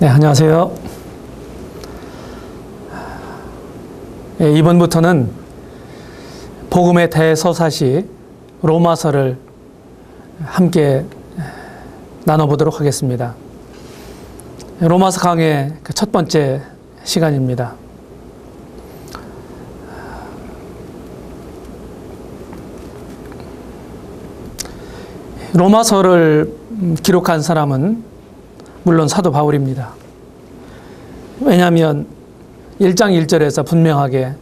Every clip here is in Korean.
네, 안녕하세요. 이번부터는 복음의 대서사시 로마서를 함께 나눠보도록 하겠습니다. 로마서 강의 첫 번째 시간입니다. 로마서를 기록한 사람은 물론 사도 바울입니다. 왜냐하면 1장 1절에서 분명하게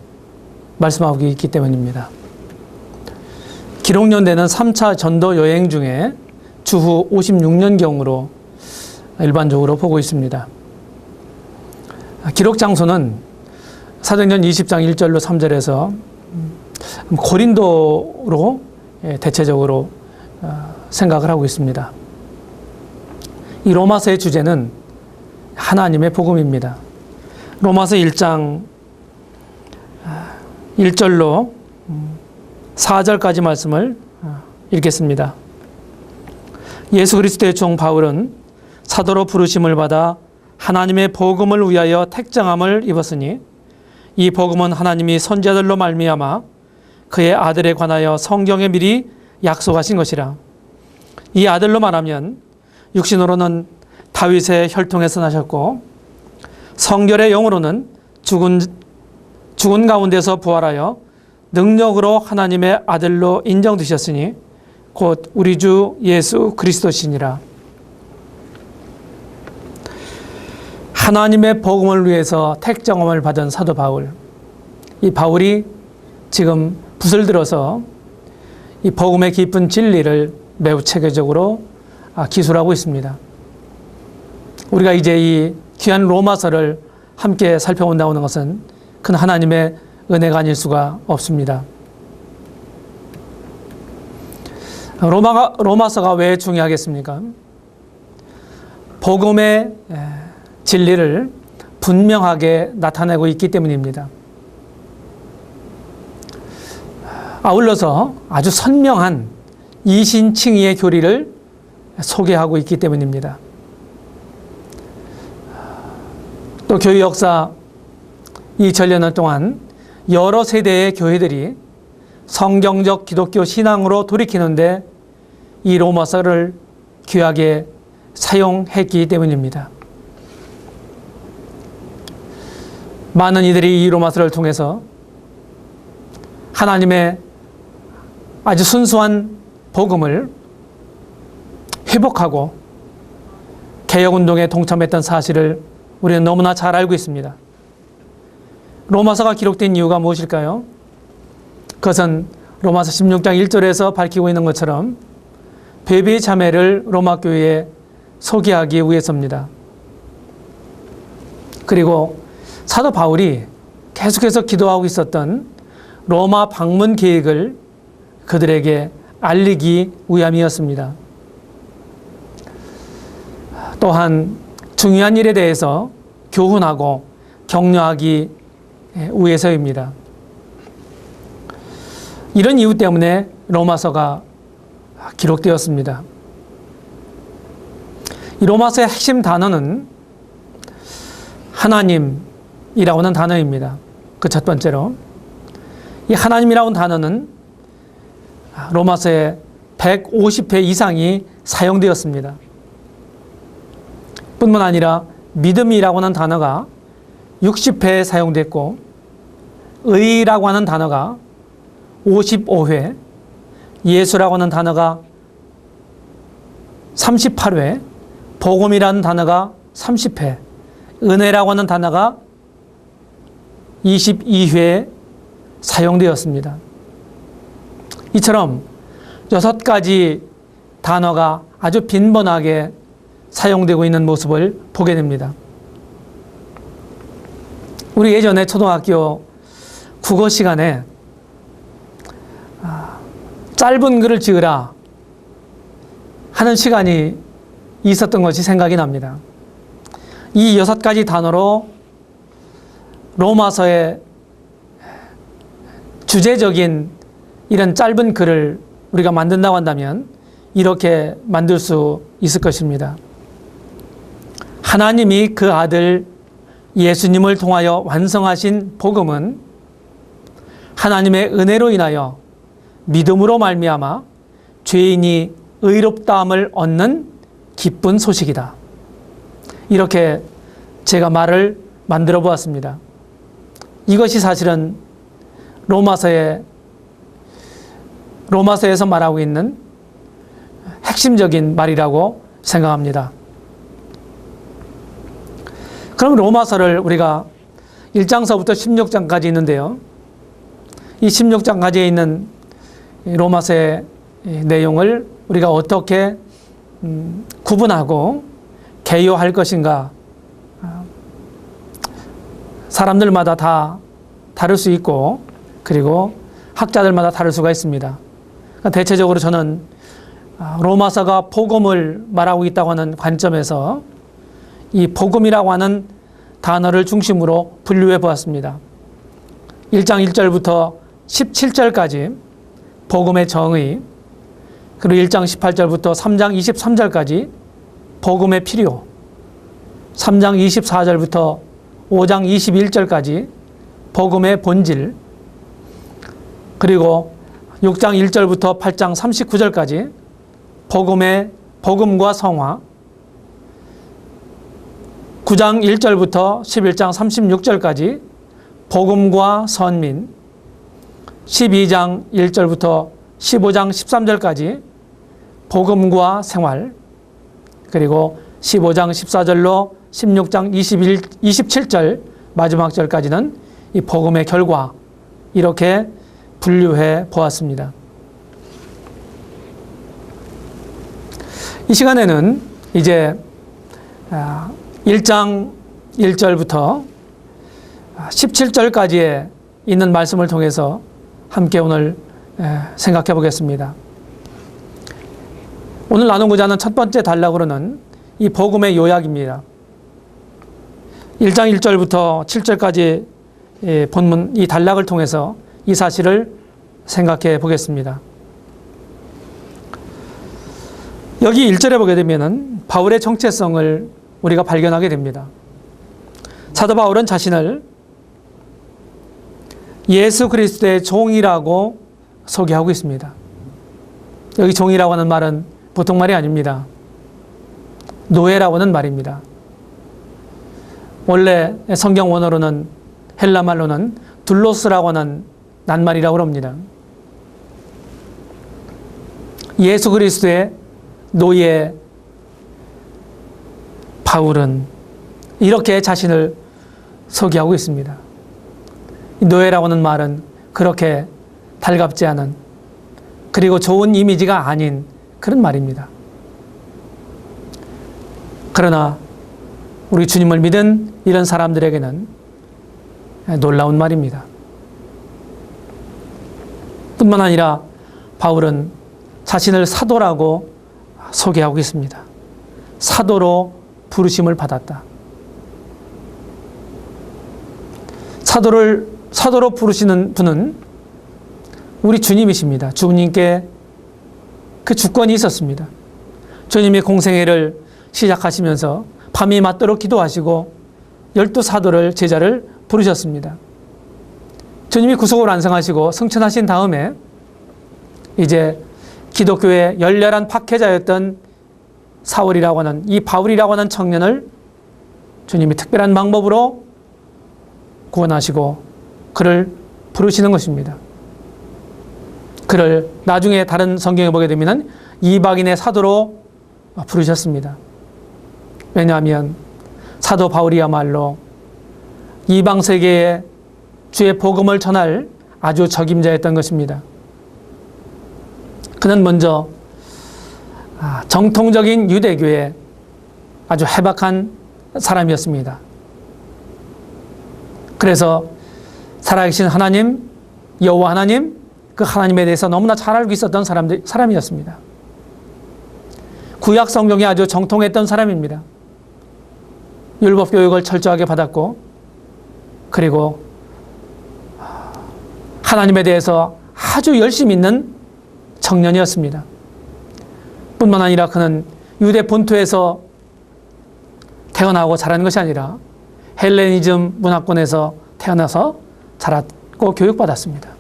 말씀하고 있기 때문입니다. 기록 연대는 3차 전도 여행 중에 주후 56년경으로 일반적으로 보고 있습니다. 기록 장소는 사도행전 20장 1절로 3절에서 고린도로 대체적으로 생각을 하고 있습니다. 이 로마서의 주제는 하나님의 복음입니다. 로마서 1장 1절로 4절까지 말씀을 읽겠습니다. 예수 그리스도의 종 바울은 사도로 부르심을 받아 하나님의 복음을 위하여 택정함을 입었으니 이 복음은 하나님이 선지자들로 말미암아 그의 아들에 관하여 성경에 미리 약속하신 것이라. 이 아들로 말하면 육신으로는 다윗의 혈통에서 나셨고 성결의 영으로는 죽은 가운데서 부활하여 능력으로 하나님의 아들로 인정되셨으니 곧 우리 주 예수 그리스도시니라. 하나님의 복음을 위해서 택정함을 받은 사도 바울. 이 바울이 지금 붓을 들어서 이 복음의 깊은 진리를 매우 체계적으로 기술하고 있습니다. 우리가 이제 이 귀한 로마서를 함께 살펴본다는 것은 큰 하나님의 은혜가 아닐 수가 없습니다. 로마서가 왜 중요하겠습니까? 복음의 진리를 분명하게 나타내고 있기 때문입니다. 아울러서 아주 선명한 이신칭의의 교리를 소개하고 있기 때문입니다. 또 교회 역사 2000년 동안 여러 세대의 교회들이 성경적 기독교 신앙으로 돌이키는데 이 로마서를 귀하게 사용했기 때문입니다. 많은 이들이 이 로마서를 통해서 하나님의 아주 순수한 복음을 회복하고 개혁운동에 동참했던 사실을 우리는 너무나 잘 알고 있습니다. 로마서가 기록된 이유가 무엇일까요? 그것은 로마서 16장 1절에서 밝히고 있는 것처럼 베베 자매를 로마 교회에 소개하기 위해서입니다. 그리고 사도 바울이 계속해서 기도하고 있었던 로마 방문 계획을 그들에게 알리기 위함이었습니다. 또한 중요한 일에 대해서 교훈하고 격려하기 위해서입니다. 이런 이유 때문에 로마서가 기록되었습니다. 이 로마서의 핵심 단어는 하나님이라고 하는 단어입니다. 그 첫 번째로 이 하나님이라는 단어는 로마서에 150회 이상이 사용되었습니다. 뿐만 아니라 믿음이라고 하는 단어가 60회 사용됐고 의라고 하는 단어가 55회, 예수라고 하는 단어가 38회, 복음이라는 단어가 30회, 은혜라고 하는 단어가 22회 사용되었습니다. 이처럼 6가지 단어가 아주 빈번하게 사용되고 있는 모습을 보게 됩니다. 우리 예전에 초등학교 국어 시간에 짧은 글을 지으라 하는 시간이 있었던 것이 생각이 납니다. 이 6가지 단어로 로마서의 주제적인 이런 짧은 글을 우리가 만든다고 한다면 이렇게 만들 수 있을 것입니다. 하나님이 그 아들 예수님을 통하여 완성하신 복음은 하나님의 은혜로 인하여 믿음으로 말미암아 죄인이 의롭다함을 얻는 기쁜 소식이다. 이렇게 제가 말을 만들어 보았습니다. 이것이 사실은 로마서에서 말하고 있는 핵심적인 말이라고 생각합니다. 그럼 로마서를 우리가 1장서부터 16장까지 있는데요. 이 16장까지 있는 로마서의 내용을 우리가 어떻게 구분하고 개요할 것인가. 사람들마다 다 다를 수 있고 그리고 학자들마다 다를 수가 있습니다. 대체적으로 저는 로마서가 복음을 말하고 있다고 하는 관점에서 이 복음이라고 하는 단어를 중심으로 분류해 보았습니다. 1장 1절부터 17절까지 복음의 정의, 그리고 1장 18절부터 3장 23절까지 복음의 필요, 3장 24절부터 5장 21절까지 복음의 본질, 그리고 6장 1절부터 8장 39절까지 복음과 성화, 9장 1절부터 11장 36절까지 복음과 선민, 12장 1절부터 15장 13절까지 복음과 생활, 그리고 15장 14절로 16장 27절 마지막 절까지는 이 복음의 결과, 이렇게 분류해 보았습니다. 이 시간에는 이제 1장 1절부터 17절까지에 있는 말씀을 통해서 함께 오늘 생각해 보겠습니다. 오늘 나누고자 하는 첫 번째 단락으로는 이 복음의 요약입니다. 1장 1절부터 7절까지 본문 이 단락을 통해서 이 사실을 생각해 보겠습니다. 여기 1절에 보게 되면은 바울의 정체성을 우리가 발견하게 됩니다. 사도 바울은 자신을 예수 그리스도의 종이라고 소개하고 있습니다. 여기 종이라고 하는 말은 보통 말이 아닙니다. 노예라고 하는 말입니다. 원래 성경 원어로는 헬라 말로는 둘로스라고 하는 낱말이라고 합니다. 예수 그리스도의 노예 바울은 이렇게 자신을 소개하고 있습니다. 노예라고 하는 말은 그렇게 달갑지 않은, 그리고 좋은 이미지가 아닌 그런 말입니다. 그러나 우리 주님을 믿은 이런 사람들에게는 놀라운 말입니다. 뿐만 아니라 바울은 자신을 사도라고 소개하고 있습니다. 사도로 부르심을 받았다. 사도로 부르시는 분은 우리 주님이십니다. 주님께 그 주권이 있었습니다. 주님의 공생애를 시작하시면서 밤이 맞도록 기도하시고 12사도를 제자를 부르셨습니다. 주님이 구속을 완성하시고 승천하신 다음에 이제 기독교의 열렬한 박해자였던 사울이라고 하는 이 바울이라고 하는 청년을 주님이 특별한 방법으로 구원하시고 그를 부르시는 것입니다. 그를 나중에 다른 성경에 보게 되면 이방인의 사도로 부르셨습니다. 왜냐하면 사도 바울이야말로 이방 세계에 주의 복음을 전할 아주 적임자였던 것입니다. 그는 먼저 정통적인 유대교의 아주 해박한 사람이었습니다. 그래서 살아계신 하나님, 여호와 하나님, 그 하나님에 대해서 너무나 잘 알고 있었던 사람이었습니다. 구약 성경에 아주 정통했던 사람입니다. 율법 교육을 철저하게 받았고, 그리고 하나님에 대해서 아주 열심히 있는 청년이었습니다. 뿐만 아니라 그는 유대 본토에서 태어나고 자란 것이 아니라 헬레니즘 문화권에서 태어나서 자랐고 교육받았습니다.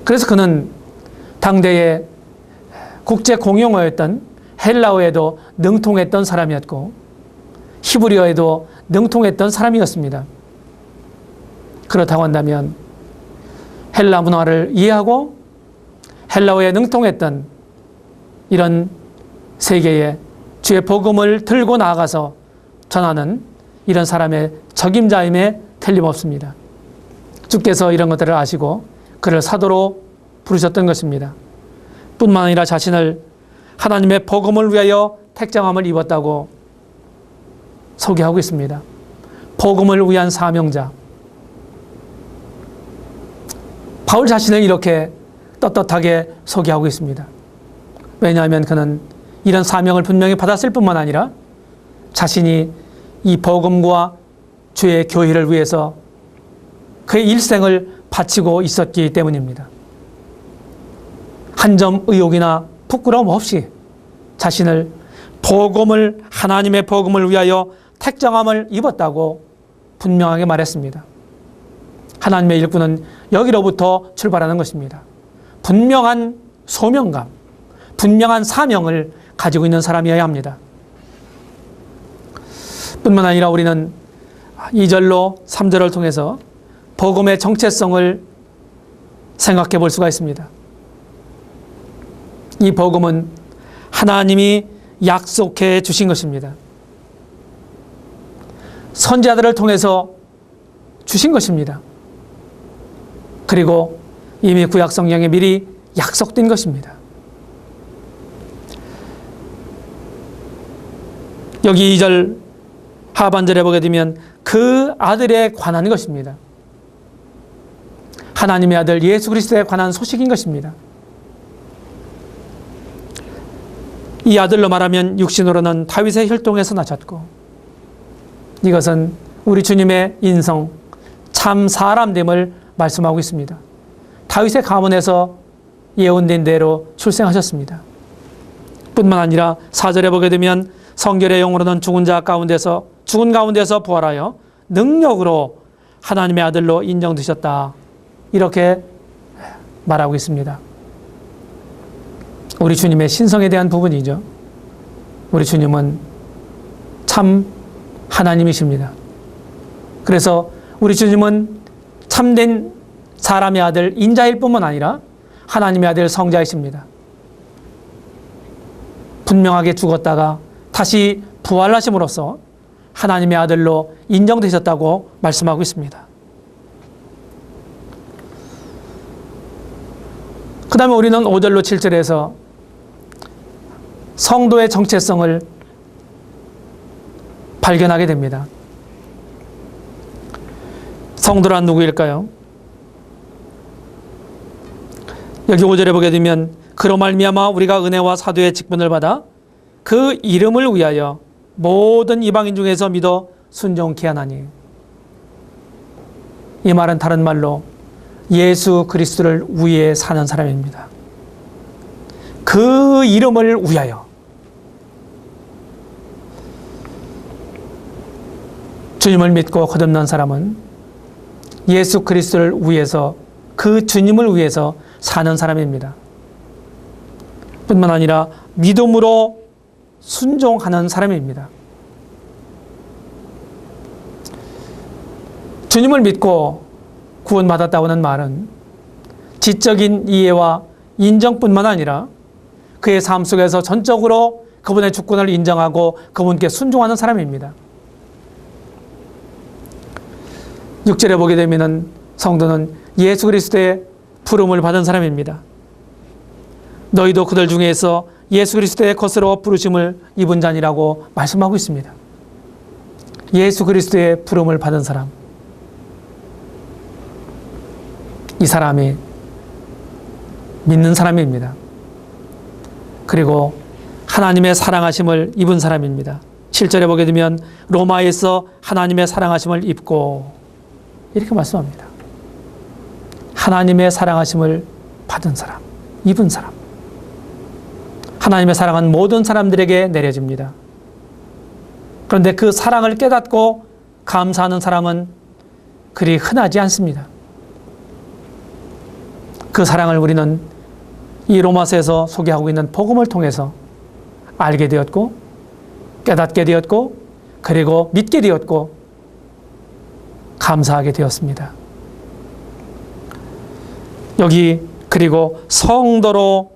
그래서 그는 당대의 국제 공용어였던 헬라어에도 능통했던 사람이었고 히브리어에도 능통했던 사람이었습니다. 그렇다고 한다면 헬라 문화를 이해하고 헬라어에 능통했던 이런 세계에 주의 복음을 들고 나아가서 전하는 이런 사람의 적임자임에 틀림없습니다. 주께서 이런 것들을 아시고 그를 사도로 부르셨던 것입니다. 뿐만 아니라 자신을 하나님의 복음을 위하여 택정함을 입었다고 소개하고 있습니다. 복음을 위한 사명자. 바울 자신을 이렇게 떳떳하게 소개하고 있습니다. 왜냐하면 그는 이런 사명을 분명히 받았을 뿐만 아니라 자신이 이 복음과 주의 교회를 위해서 그의 일생을 바치고 있었기 때문입니다. 한 점 의혹이나 부끄러움 없이 자신을 하나님의 복음을 위하여 택정함을 입었다고 분명하게 말했습니다. 하나님의 일꾼은 여기로부터 출발하는 것입니다. 분명한 소명감, 분명한 사명을 가지고 있는 사람이어야 합니다. 뿐만 아니라 우리는 2절로 3절을 통해서 복음의 정체성을 생각해 볼 수가 있습니다. 이 복음은 하나님이 약속해 주신 것입니다. 선지자들을 통해서 주신 것입니다. 그리고 이미 구약 성경에 미리 약속된 것입니다. 여기 2절 하반절에 보게 되면 그 아들에 관한 것입니다. 하나님의 아들 예수 그리스도에 관한 소식인 것입니다. 이 아들로 말하면 육신으로는 다윗의 혈통에서 나셨고 이것은 우리 주님의 인성, 참 사람됨을 말씀하고 있습니다. 다윗의 가문에서 예언된 대로 출생하셨습니다. 뿐만 아니라 4절에 보게 되면 성결의 영으로는 죽은 가운데서 부활하여 능력으로 하나님의 아들로 인정되셨다. 이렇게 말하고 있습니다. 우리 주님의 신성에 대한 부분이죠. 우리 주님은 참 하나님이십니다. 그래서 우리 주님은 참된 사람의 아들 인자일 뿐만 아니라 하나님의 아들 성자이십니다. 분명하게 죽었다가 다시 부활하심으로써 하나님의 아들로 인정되셨다고 말씀하고 있습니다. 그 다음에 우리는 5절로 7절에서 성도의 정체성을 발견하게 됩니다. 성도란 누구일까요? 여기 5절에 보게 되면 그로 말미암아 우리가 은혜와 사도의 직분을 받아 그 이름을 위하여 모든 이방인 중에서 믿어 순종케 하나니. 이 말은 다른 말로 예수 그리스도를 위해 사는 사람입니다. 그 이름을 위하여. 주님을 믿고 거듭난 사람은 예수 그리스도를 위해서, 그 주님을 위해서 사는 사람입니다. 뿐만 아니라 믿음으로 순종하는 사람입니다. 주님을 믿고 구원받았다고는 말은 지적인 이해와 인정뿐만 아니라 그의 삶 속에서 전적으로 그분의 주권을 인정하고 그분께 순종하는 사람입니다. 6절에 보게 되면 성도는 예수 그리스도의 부름을 받은 사람입니다. 너희도 그들 중에서 예수 그리스도의 것으로 부르심을 입은 자니라고 말씀하고 있습니다. 예수 그리스도의 부름을 받은 사람. 이 사람이 믿는 사람입니다. 그리고 하나님의 사랑하심을 입은 사람입니다. 7절에 보게 되면 로마에서 하나님의 사랑하심을 입고 이렇게 말씀합니다. 하나님의 사랑하심을 받은 사람, 입은 사람. 하나님의 사랑은 모든 사람들에게 내려집니다. 그런데 그 사랑을 깨닫고 감사하는 사람은 그리 흔하지 않습니다. 그 사랑을 우리는 이 로마서에서 소개하고 있는 복음을 통해서 알게 되었고, 깨닫게 되었고, 그리고 믿게 되었고, 감사하게 되었습니다. 여기 그리고 성도로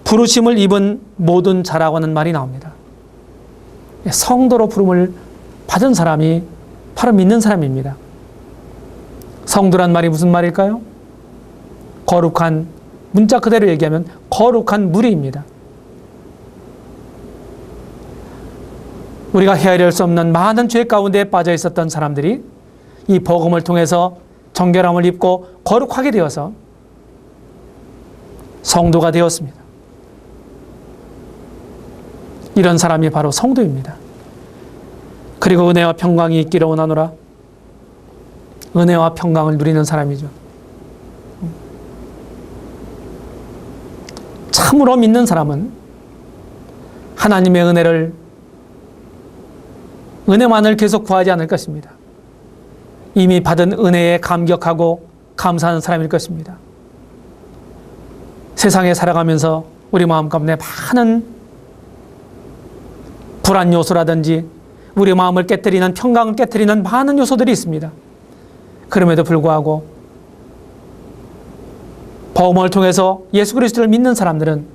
부르심을 입은 모든 자라고 하는 말이 나옵니다. 성도로 부름을 받은 사람이 바로 믿는 사람입니다. 성도란 말이 무슨 말일까요? 거룩한, 문자 그대로 얘기하면 거룩한 무리입니다. 우리가 헤아릴 수 없는 많은 죄 가운데 빠져 있었던 사람들이 이 복음을 통해서 정결함을 입고 거룩하게 되어서 성도가 되었습니다. 이런 사람이 바로 성도입니다. 그리고 은혜와 평강이 있기를 원하노라. 은혜와 평강을 누리는 사람이죠. 참으로 믿는 사람은 하나님의 은혜만을 계속 구하지 않을 것입니다. 이미 받은 은혜에 감격하고 감사하는 사람일 것입니다. 세상에 살아가면서 우리 마음 가운데 많은 불안 요소라든지 우리 마음을 깨뜨리는, 평강을 깨뜨리는 많은 요소들이 있습니다. 그럼에도 불구하고 복음을 통해서 예수 그리스도를 믿는 사람들은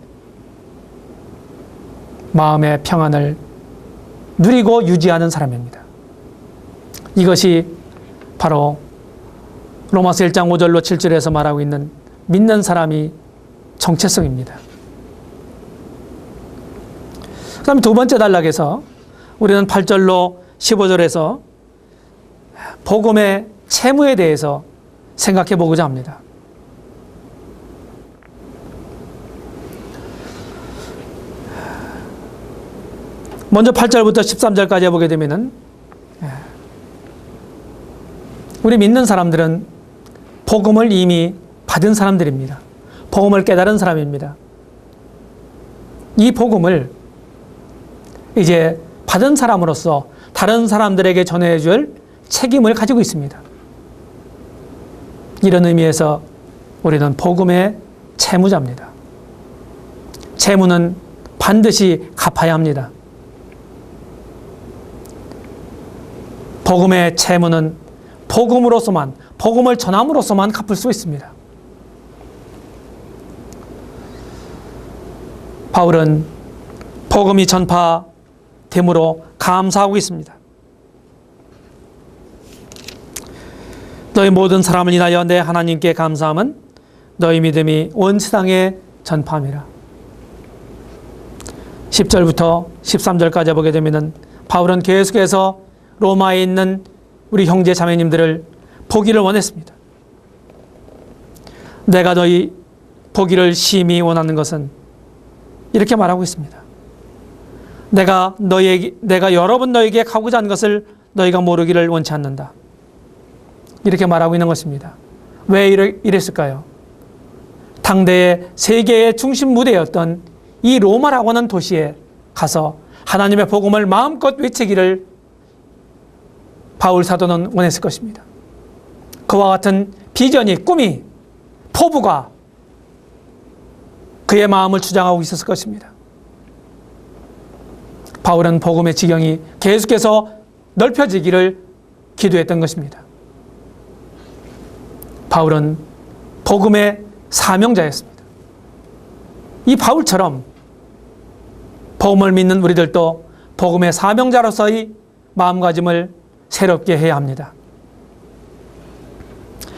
마음의 평안을 누리고 유지하는 사람입니다. 이것이 바로 로마서 1장 5절로 7절에서 말하고 있는 믿는 사람이 정체성입니다. 그 다음에 두 번째 단락에서 우리는 8절로 15절에서 복음의 채무에 대해서 생각해 보고자 합니다. 먼저 8절부터 13절까지 보게 되면은 우리 믿는 사람들은 복음을 이미 받은 사람들입니다. 복음을 깨달은 사람입니다. 이 복음을 이제 받은 사람으로서 다른 사람들에게 전해줄 책임을 가지고 있습니다. 이런 의미에서 우리는 복음의 채무자입니다. 채무는 반드시 갚아야 합니다. 복음의 채무는 복음으로서만, 복음을 전함으로써만 갚을 수 있습니다. 바울은 복음이 전파됨으로 감사하고 있습니다. 너희 모든 사람을 인하여 내 하나님께 감사함은 너희 믿음이 온 세상에 전파함이라. 10절부터 13절까지 보게 되면 바울은 계속해서 로마에 있는 우리 형제 자매님들을 보기를 원했습니다. 내가 너희 보기를 심히 원하는 것은 이렇게 말하고 있습니다. 내가 여러 번 너에게 가고자 하는 것을 너희가 모르기를 원치 않는다. 이렇게 말하고 있는 것입니다. 왜 이랬을까요? 당대의 세계의 중심 무대였던 이 로마라고 하는 도시에 가서 하나님의 복음을 마음껏 외치기를 바울 사도는 원했을 것입니다. 그와 같은 비전이, 꿈이, 포부가 그의 마음을 주장하고 있었을 것입니다. 바울은 복음의 지경이 계속해서 넓혀지기를 기도했던 것입니다. 바울은 복음의 사명자였습니다. 이 바울처럼 복음을 믿는 우리들도 복음의 사명자로서의 마음가짐을 새롭게 해야 합니다.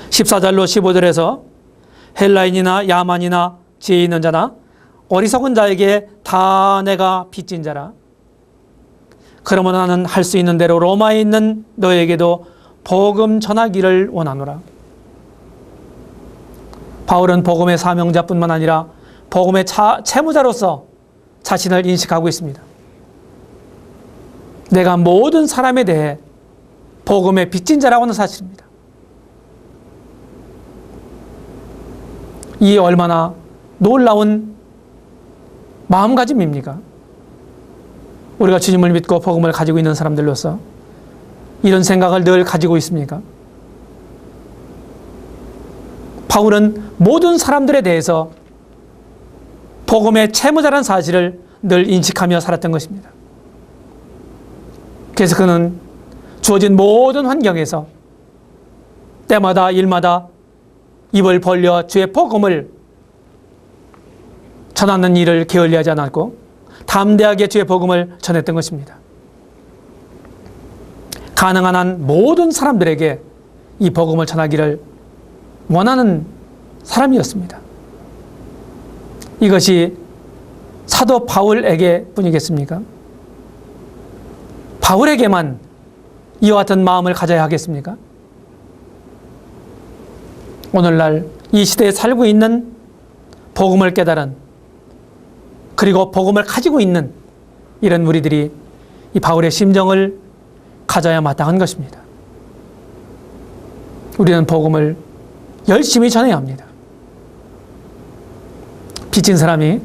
14절로 15절에서 헬라인이나 야만이나 지혜 있는 자나 어리석은 자에게 다 내가 빚진 자라. 그러므로 나는 할 수 있는 대로 로마에 있는 너에게도 복음 전하기를 원하노라. 바울은 복음의 사명자뿐만 아니라 복음의 채무자로서 자신을 인식하고 있습니다. 내가 모든 사람에 대해 복음의 빚진 자라고 하는 사실입니다. 이 얼마나 놀라운 마음가짐입니까? 우리가 주님을 믿고 복음을 가지고 있는 사람들로서 이런 생각을 늘 가지고 있습니까? 바울은 모든 사람들에 대해서 복음의 채무자라는 사실을 늘 인식하며 살았던 것입니다. 그래서 그는 주어진 모든 환경에서 때마다 일마다 입을 벌려 주의 복음을 전하는 일을 게을리하지 않았고 담대하게 주의 복음을 전했던 것입니다. 가능한 한 모든 사람들에게 이 복음을 전하기를 원하는 사람이었습니다. 이것이 사도 바울에게 뿐이겠습니까? 바울에게만 이와 같은 마음을 가져야 하겠습니까? 오늘날 이 시대에 살고 있는 복음을 깨달은 그리고 복음을 가지고 있는 이런 우리들이 이 바울의 심정을 가져야 마땅한 것입니다. 우리는 복음을 열심히 전해야 합니다. 빚진 사람이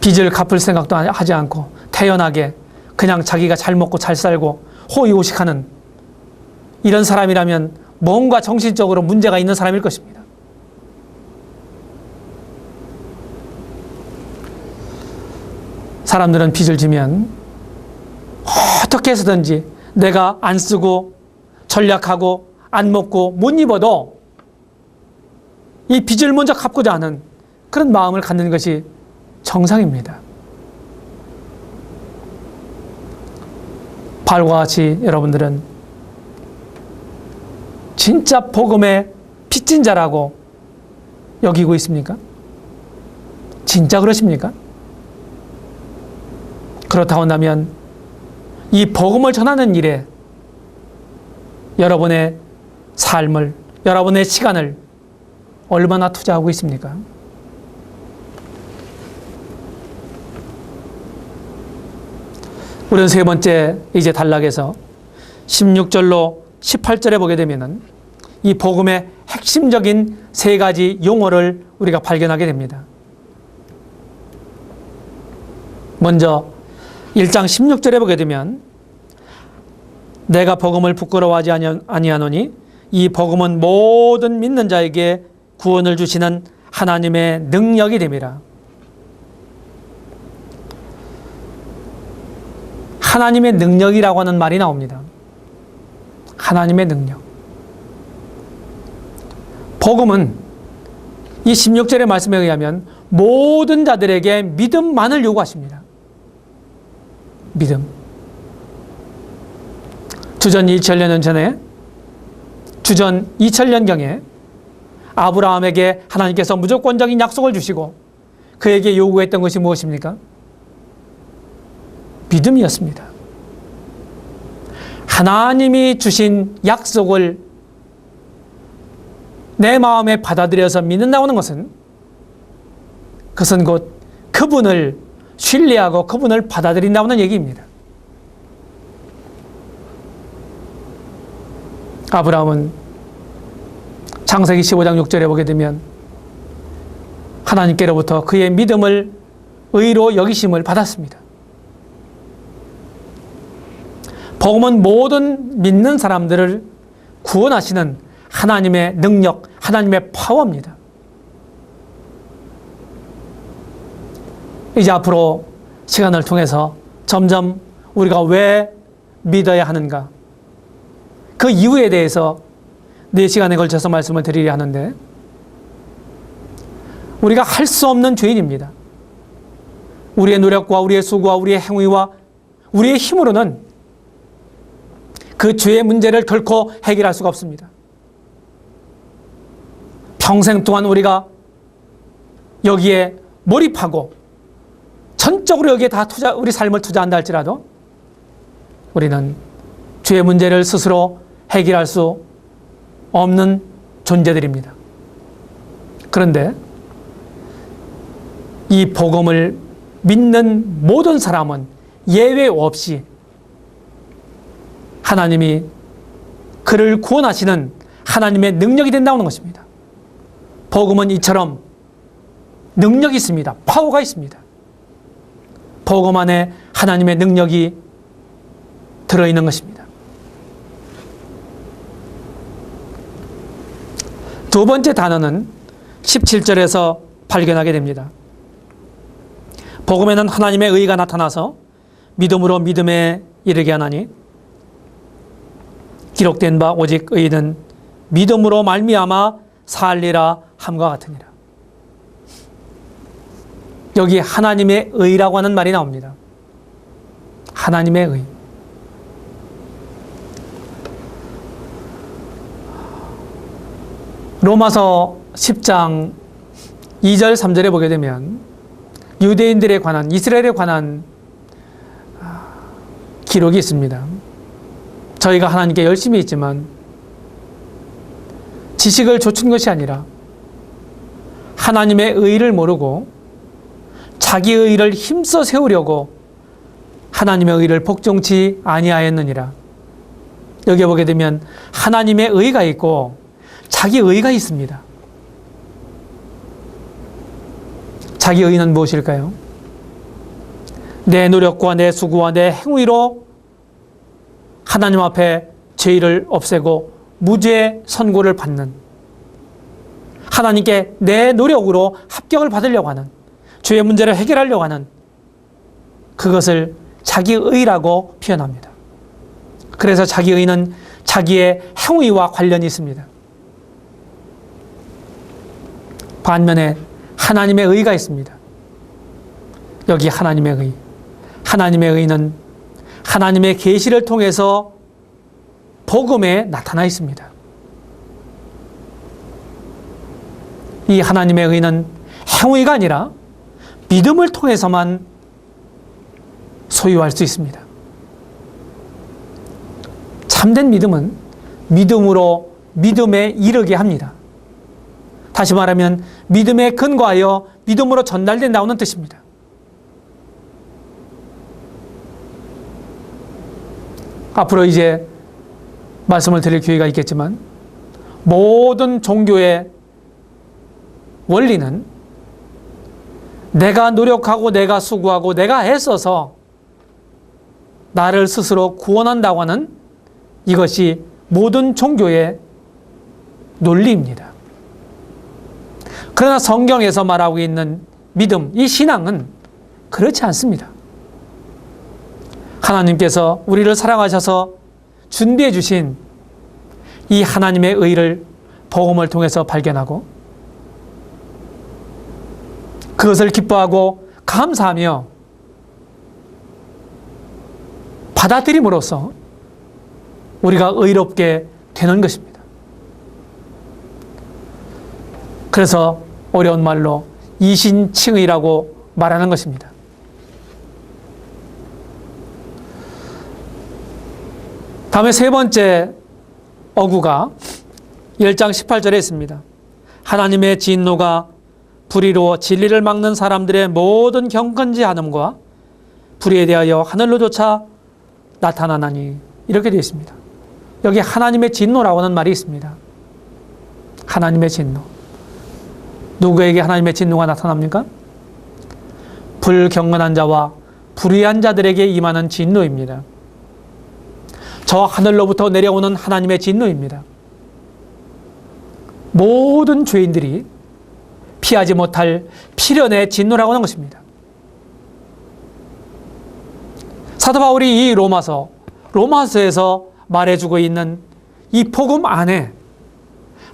빚을 갚을 생각도 하지 않고 태연하게 그냥 자기가 잘 먹고 잘 살고 호의호식하는 이런 사람이라면 뭔가 정신적으로 문제가 있는 사람일 것입니다. 사람들은 빚을 지면 어떻게 해서든지 내가 안 쓰고 전략하고 안 먹고 못 입어도 이 빚을 먼저 갚고자 하는 그런 마음을 갖는 것이 정상입니다. 바울과 같이 여러분들은 진짜 복음의 빚진 자라고 여기고 있습니까? 진짜 그러십니까? 그렇다고 한다면 이 복음을 전하는 일에 여러분의 삶을, 여러분의 시간을 얼마나 투자하고 있습니까? 우리는 세 번째 이제 단락에서 16절로 18절에 보게 되면은 이 복음의 핵심적인 세 가지 용어를 우리가 발견하게 됩니다. 먼저 1장 16절에 보게 되면 내가 복음을 부끄러워하지 아니하노니 이 복음은 모든 믿는 자에게 구원을 주시는 하나님의 능력이 됨이라. 하나님의 능력이라고 하는 말이 나옵니다. 하나님의 능력. 복음은 이 16절의 말씀에 의하면 모든 자들에게 믿음만을 요구하십니다. 믿음. 주전 2000년 전에, 주전 2000년경에 아브라함에게 하나님께서 무조건적인 약속을 주시고 그에게 요구했던 것이 무엇입니까? 믿음이었습니다. 하나님이 주신 약속을 내 마음에 받아들여서 믿는다고 하는 것은 그것은 곧 그분을 신뢰하고 그분을 받아들인다고 하는 얘기입니다. 아브라함은 창세기 15장 6절에 보게 되면 하나님께로부터 그의 믿음을 의로 여기심을 받았습니다. 복음은 모든 믿는 사람들을 구원하시는 하나님의 능력, 하나님의 파워입니다. 이제 앞으로 시간을 통해서 점점 우리가 왜 믿어야 하는가, 그 이유에 대해서 4시간에 걸쳐서 말씀을 드리려 하는데, 우리가 할 수 없는 죄인입니다. 우리의 노력과 우리의 수고와 우리의 행위와 우리의 힘으로는 그 죄의 문제를 결코 해결할 수가 없습니다. 평생 동안 우리가 여기에 몰입하고 전적으로 여기에 다 우리 삶을 투자한다 할지라도 우리는 죄의 문제를 스스로 해결할 수 없는 존재들입니다. 그런데 이 복음을 믿는 모든 사람은 예외 없이 하나님이 그를 구원하시는 하나님의 능력이 된다는 것입니다. 복음은 이처럼 능력이 있습니다. 파워가 있습니다. 복음 안에 하나님의 능력이 들어있는 것입니다. 두 번째 단어는 17절에서 발견하게 됩니다. 복음에는 하나님의 의가 나타나서 믿음으로 믿음에 이르게 하나니 기록된 바 오직 의인은 믿음으로 말미암아 살리라 함과 같으니라. 여기 하나님의 의라고 하는 말이 나옵니다. 하나님의 의. 로마서 10장 2절 3절에 보게 되면 유대인들에 관한, 이스라엘에 관한 기록이 있습니다. 저희가 하나님께 열심히 있지만 지식을 좇은 것이 아니라 하나님의 의를 모르고 자기의 의를 힘써 세우려고 하나님의 의를 복종치 아니하였느니라. 여기 보게 되면 하나님의 의가 있고 자기 의가 있습니다. 자기 의는 무엇일까요? 내 노력과 내 수고와 내 행위로 하나님 앞에 죄를 없애고 무죄 선고를 받는, 하나님께 내 노력으로 합격을 받으려고 하는, 죄의 문제를 해결하려고 하는, 그것을 자기 의라고 표현합니다. 그래서 자기 의는 자기의 행위와 관련이 있습니다. 반면에 하나님의 의가 있습니다. 여기 하나님의 의. 하나님의 의는 하나님의 계시를 통해서 복음에 나타나 있습니다. 이 하나님의 의는 행위가 아니라 믿음을 통해서만 소유할 수 있습니다. 참된 믿음은 믿음으로 믿음에 이르게 합니다. 다시 말하면 믿음에 근거하여 믿음으로 전달된다는 뜻입니다. 앞으로 이제 말씀을 드릴 기회가 있겠지만 모든 종교의 원리는 내가 노력하고 내가 수고하고 내가 애써서 나를 스스로 구원한다고 하는 이것이 모든 종교의 논리입니다. 그러나 성경에서 말하고 있는 믿음, 이 신앙은 그렇지 않습니다. 하나님께서 우리를 사랑하셔서 준비해 주신 이 하나님의 의를 복음을 통해서 발견하고 그것을 기뻐하고 감사하며 받아들임으로써 우리가 의롭게 되는 것입니다. 그래서 어려운 말로 이신칭의라고 말하는 것입니다. 다음에 세 번째 어구가 10장 18절에 있습니다. 하나님의 진노가 불의로 진리를 막는 사람들의 모든 경건지하음과 불의에 대하여 하늘로조차 나타나나니, 이렇게 되어 있습니다. 여기 하나님의 진노라고 하는 말이 있습니다. 하나님의 진노. 누구에게 하나님의 진노가 나타납니까? 불경건한 자와 불의한 자들에게 임하는 진노입니다. 저 하늘로부터 내려오는 하나님의 진노입니다. 모든 죄인들이 피하지 못할 필연의 진노라고 하는 것입니다. 사도 바울이 이 로마서에서 말해주고 있는 이 복음 안에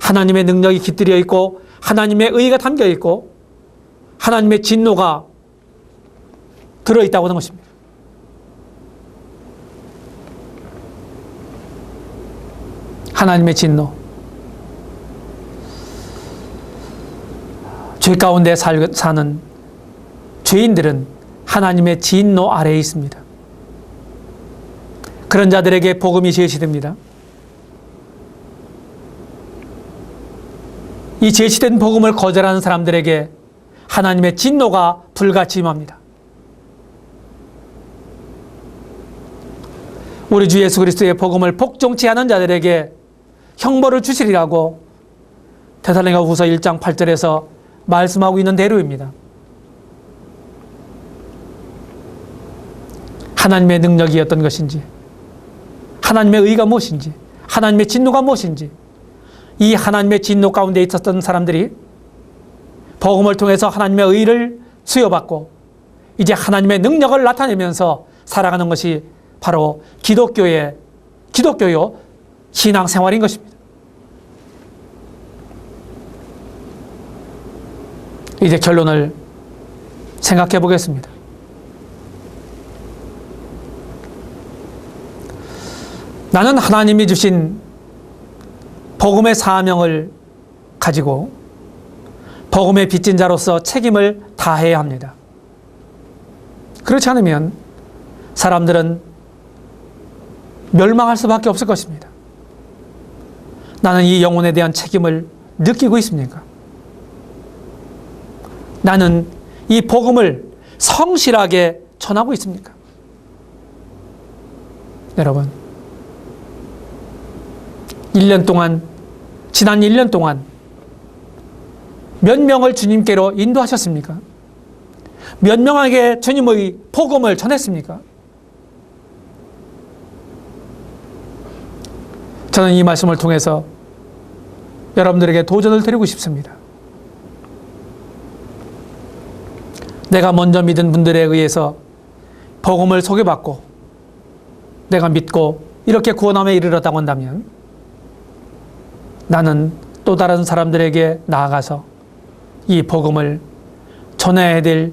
하나님의 능력이 깃들여 있고 하나님의 의가 담겨 있고 하나님의 진노가 들어있다고 하는 것입니다. 하나님의 진노. 죄 가운데 사는 죄인들은 하나님의 진노 아래에 있습니다. 그런 자들에게 복음이 제시됩니다. 이 제시된 복음을 거절하는 사람들에게 하나님의 진노가 불같이 임합니다. 우리 주 예수 그리스도의 복음을 복종치 않은 자들에게 형벌을 주시리라고 데살로니가후서 1장 8절에서 말씀하고 있는 대로입니다. 하나님의 능력이 어떤 것인지, 하나님의 의가 무엇인지, 하나님의 진노가 무엇인지, 이 하나님의 진노 가운데 있었던 사람들이 복음을 통해서 하나님의 의를 수여받고 이제 하나님의 능력을 나타내면서 살아가는 것이 바로 기독교요 신앙생활인 것입니다. 이제 결론을 생각해 보겠습니다. 나는 하나님이 주신 복음의 사명을 가지고 복음의 빚진 자로서 책임을 다해야 합니다. 그렇지 않으면 사람들은 멸망할 수밖에 없을 것입니다. 나는 이 영혼에 대한 책임을 느끼고 있습니까? 나는 이 복음을 성실하게 전하고 있습니까? 여러분, 지난 1년 동안 몇 명을 주님께로 인도하셨습니까? 몇 명에게 주님의 복음을 전했습니까? 저는 이 말씀을 통해서 여러분들에게 도전을 드리고 싶습니다. 내가 먼저 믿은 분들에 의해서 복음을 소개받고 내가 믿고 이렇게 구원함에 이르렀다고 한다면 나는 또 다른 사람들에게 나아가서 이 복음을 전해야 될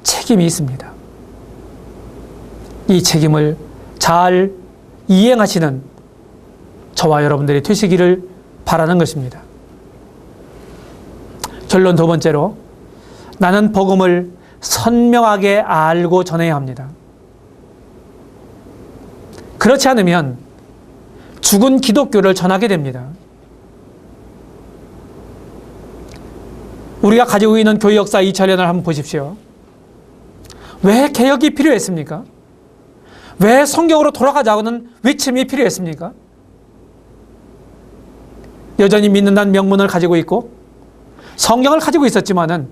책임이 있습니다. 이 책임을 잘 이행하시는 저와 여러분들이 되시기를 바라는 것입니다. 결론 두 번째로, 나는 복음을 선명하게 알고 전해야 합니다. 그렇지 않으면 죽은 기독교를 전하게 됩니다. 우리가 가지고 있는 교회 역사 2000년을 한번 보십시오. 왜 개혁이 필요했습니까? 왜 성경으로 돌아가자고는 외침이 필요했습니까? 여전히 믿는다는 명분을 가지고 있고 성경을 가지고 있었지만은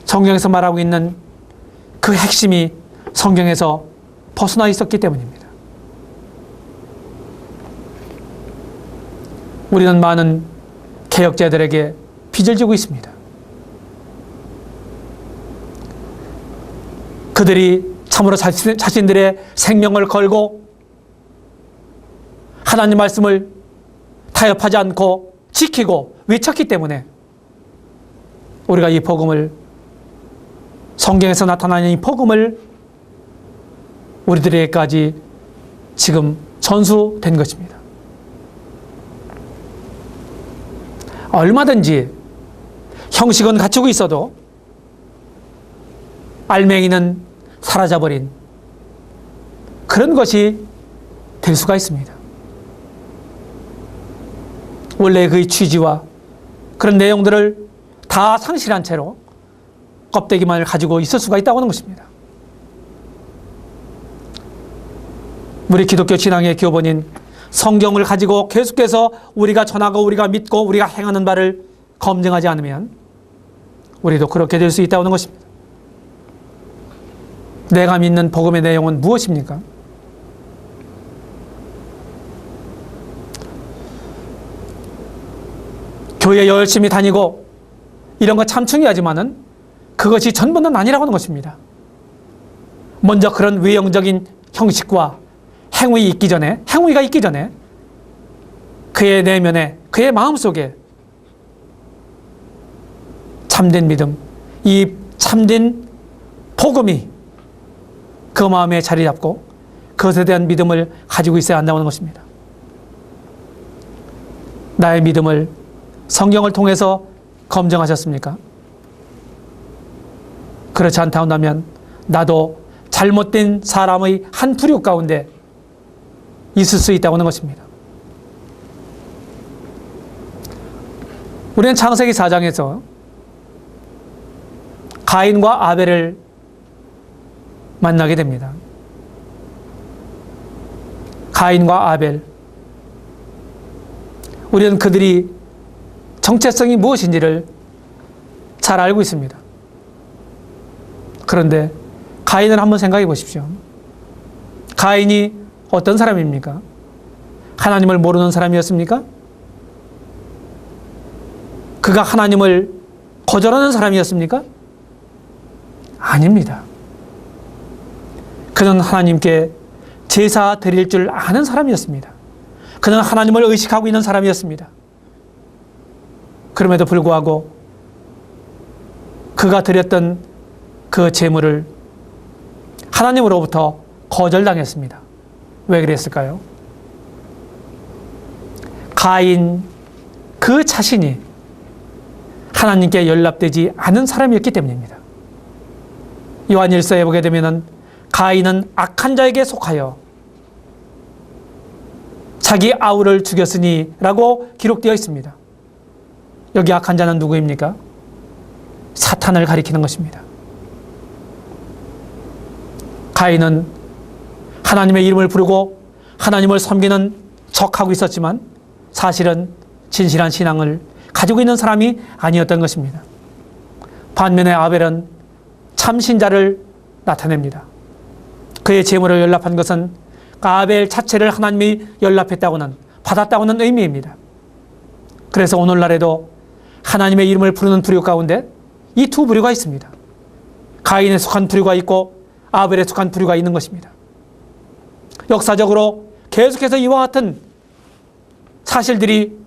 성경에서 말하고 있는 그 핵심이 성경에서 벗어나 있었기 때문입니다. 우리는 많은 개혁자들에게 빚을 지고 있습니다. 그들이 참으로 자신들의 생명을 걸고 하나님 말씀을 타협하지 않고 지키고 외쳤기 때문에 우리가 이 복음을, 성경에서 나타나는 이 복음을 우리들에게까지 지금 전수된 것입니다. 얼마든지 형식은 갖추고 있어도 알맹이는 사라져버린 그런 것이 될 수가 있습니다. 원래 그의 취지와 그런 내용들을 다 상실한 채로 껍데기만을 가지고 있을 수가 있다고 하는 것입니다. 우리 기독교 신앙의 교본인 성경을 가지고 계속해서 우리가 전하고 우리가 믿고 우리가 행하는 바를 검증하지 않으면 우리도 그렇게 될 수 있다고 하는 것입니다. 내가 믿는 복음의 내용은 무엇입니까? 교회 열심히 다니고 이런 거 참 중요하지만은 그것이 전부는 아니라고 하는 것입니다. 먼저 그런 외형적인 형식과 행위가 있기 전에 그의 내면에, 그의 마음속에 참된 믿음, 이 참된 복음이 그 마음에 자리 잡고 그것에 대한 믿음을 가지고 있어야 한다는 것입니다. 나의 믿음을 성경을 통해서 검증하셨습니까? 그렇지 않다 한다면 나도 잘못된 사람의 한 부류 가운데 있을 수 있다고 하는 것입니다. 우리는 창세기 4장에서 가인과 아벨을 만나게 됩니다. 가인과 아벨. 우리는 그들이 정체성이 무엇인지를 잘 알고 있습니다. 그런데 가인을 한번 생각해 보십시오. 가인이 어떤 사람입니까? 하나님을 모르는 사람이었습니까? 그가 하나님을 거절하는 사람이었습니까? 아닙니다. 그는 하나님께 제사 드릴 줄 아는 사람이었습니다. 그는 하나님을 의식하고 있는 사람이었습니다. 그럼에도 불구하고 그가 드렸던 그 제물을 하나님으로부터 거절당했습니다. 왜 그랬을까요? 가인 그 자신이 하나님께 연락되지 않은 사람이었기 때문입니다. 요한일서에 보게 되면 가인은 악한 자에게 속하여 자기 아우를 죽였으니 라고 기록되어 있습니다. 여기 악한 자는 누구입니까? 사탄을 가리키는 것입니다. 가인은 하나님의 이름을 부르고 하나님을 섬기는 척하고 있었지만 사실은 진실한 신앙을 가지고 있는 사람이 아니었던 것입니다. 반면에 아벨은 참신자를 나타냅니다. 그의 제물을 연락한 것은 아벨 자체를 하나님이 연락했다고는, 받았다고는 의미입니다. 그래서 오늘날에도 하나님의 이름을 부르는 부류 가운데 이 두 부류가 있습니다. 가인에 속한 부류가 있고 아벨에 속한 부류가 있는 것입니다. 역사적으로 계속해서 이와 같은 사실들이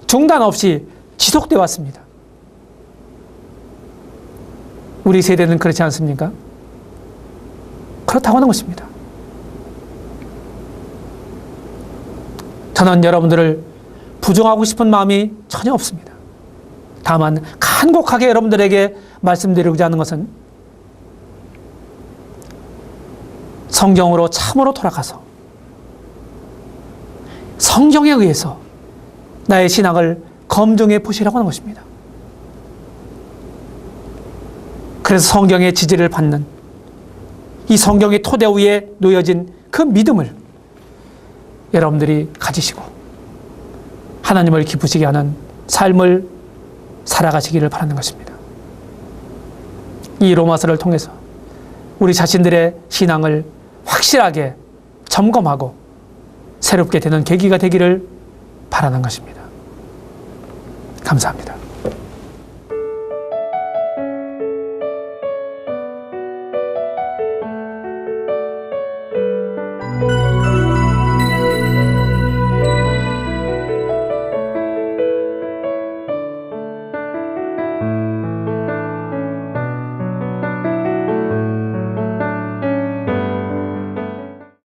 중단 없이 지속되어 왔습니다. 우리 세대는 그렇지 않습니까? 그렇다고 하는 것입니다. 저는 여러분들을 부정하고 싶은 마음이 전혀 없습니다. 다만 간곡하게 여러분들에게 말씀드리고자 하는 것은 성경으로 참으로 돌아가서 성경에 의해서 나의 신앙을 검증해 보시라고 하는 것입니다. 그래서 성경의 지지를 받는 이 성경의 토대 위에 놓여진 그 믿음을 여러분들이 가지시고 하나님을 기쁘시게 하는 삶을 살아가시기를 바라는 것입니다. 이 로마서를 통해서 우리 자신들의 신앙을 확실하게 점검하고 새롭게 되는 계기가 되기를 바라는 것입니다. 감사합니다.